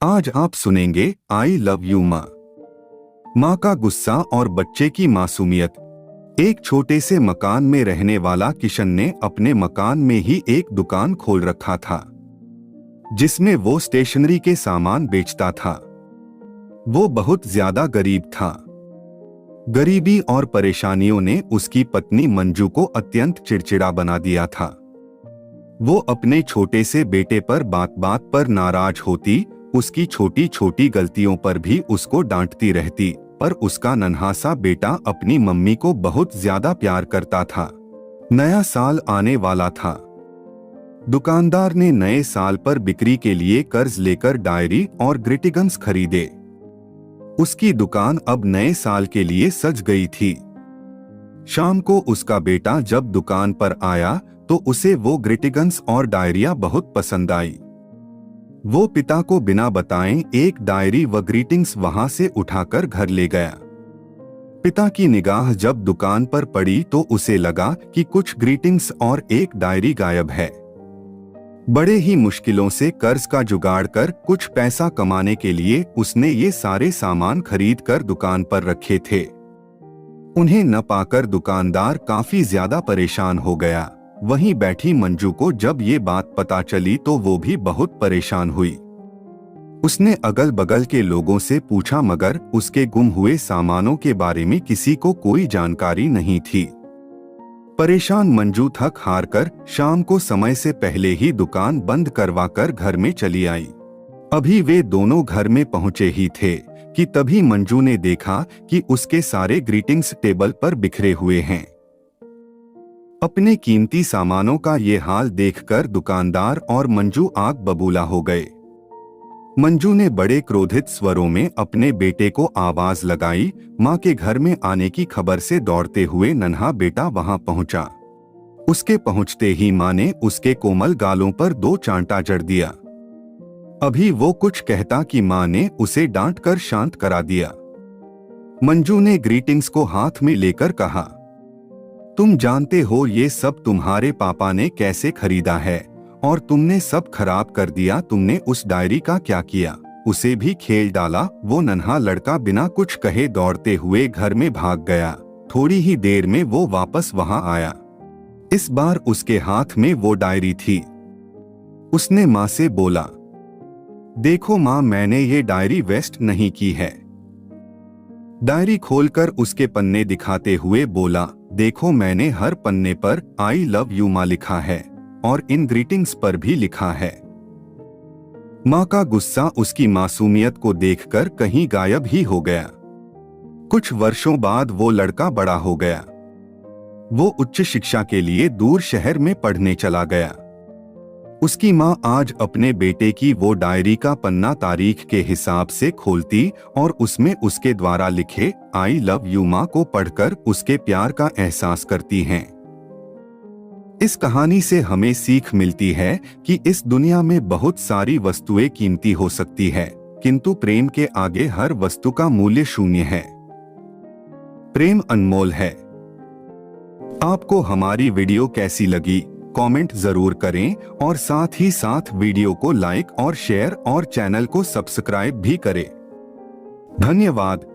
आज आप सुनेंगे आई लव यू माँ। माँ का गुस्सा और बच्चे की मासूमियत। एक छोटे से मकान में रहने वाला किशन ने अपने मकान में ही एक दुकान खोल रखा था, जिसमें वो स्टेशनरी के सामान बेचता था। वो बहुत ज्यादा गरीब था। गरीबी और परेशानियों ने उसकी पत्नी मंजू को अत्यंत चिड़चिड़ा बना दिया था। वो अपने छोटे से बेटे पर बात बात पर नाराज होती, उसकी छोटी छोटी गलतियों पर भी उसको डांटती रहती, पर उसका नन्हा सा बेटा अपनी मम्मी को बहुत ज्यादा प्यार करता था। नया साल आने वाला था। दुकानदार ने नए साल पर बिक्री के लिए कर्ज लेकर डायरी और ग्रीटिंग्स खरीदे। उसकी दुकान अब नए साल के लिए सज गई थी। शाम को उसका बेटा जब दुकान पर आया तो उसे वो ग्रीटिंग्स और डायरिया बहुत पसंद आई। वो पिता को बिना बताए एक डायरी व ग्रीटिंग्स वहां से उठाकर घर ले गया। पिता की निगाह जब दुकान पर पड़ी तो उसे लगा कि कुछ ग्रीटिंग्स और एक डायरी गायब है। बड़े ही मुश्किलों से कर्ज का जुगाड़ कर कुछ पैसा कमाने के लिए उसने ये सारे सामान खरीद कर दुकान पर रखे थे। उन्हें न पाकर दुकानदार काफी ज्यादा परेशान हो गया। वहीं बैठी मंजू को जब ये बात पता चली तो वो भी बहुत परेशान हुई। उसने अगल बगल के लोगों से पूछा, मगर उसके गुम हुए सामानों के बारे में किसी को कोई जानकारी नहीं थी। परेशान मंजू थक हार कर शाम को समय से पहले ही दुकान बंद करवाकर घर में चली आई। अभी वे दोनों घर में पहुंचे ही थे कि तभी मंजू ने देखा कि उसके सारे ग्रीटिंग्स टेबल पर बिखरे हुए हैं। अपने कीमती सामानों का ये हाल देखकर दुकानदार और मंजू आग बबूला हो गए। मंजू ने बड़े क्रोधित स्वरों में अपने बेटे को आवाज लगाई। माँ के घर में आने की खबर से दौड़ते हुए नन्हा बेटा वहां पहुंचा। उसके पहुंचते ही माँ ने उसके कोमल गालों पर 2 चांटा जड़ दिया। अभी वो कुछ कहता कि माँ ने उसे डांट कर शांत करा दिया। मंजू ने ग्रीटिंग्स को हाथ में लेकर कहा, तुम जानते हो ये सब तुम्हारे पापा ने कैसे खरीदा है और तुमने सब खराब कर दिया। तुमने उस डायरी का क्या किया? उसे भी खेल डाला। वो नन्हा लड़का बिना कुछ कहे दौड़ते हुए घर में भाग गया। थोड़ी ही देर में वो वापस वहां आया। इस बार उसके हाथ में वो डायरी थी। उसने माँ से बोला, देखो माँ, मैंने ये डायरी वेस्ट नहीं की है। डायरी खोलकर उसके पन्ने दिखाते हुए बोला, देखो मैंने हर पन्ने पर आई लव यू माँ लिखा है और इन ग्रीटिंग्स पर भी लिखा है। माँ का गुस्सा उसकी मासूमियत को देखकर कहीं गायब ही हो गया। कुछ वर्षों बाद वो लड़का बड़ा हो गया। वो उच्च शिक्षा के लिए दूर शहर में पढ़ने चला गया। उसकी माँ आज अपने बेटे की वो डायरी का पन्ना तारीख के हिसाब से खोलती और उसमें उसके द्वारा लिखे आई लव यू माँ को पढ़कर उसके प्यार का एहसास करती हैं। इस कहानी से हमें सीख मिलती है कि इस दुनिया में बहुत सारी वस्तुएं कीमती हो सकती है, किंतु प्रेम के आगे हर वस्तु का मूल्य शून्य है। प्रेम अनमोल है। आपको हमारी वीडियो कैसी लगी? कमेंट जरूर करें और साथ ही साथ वीडियो को लाइक और शेयर और चैनल को सब्सक्राइब भी करें। धन्यवाद।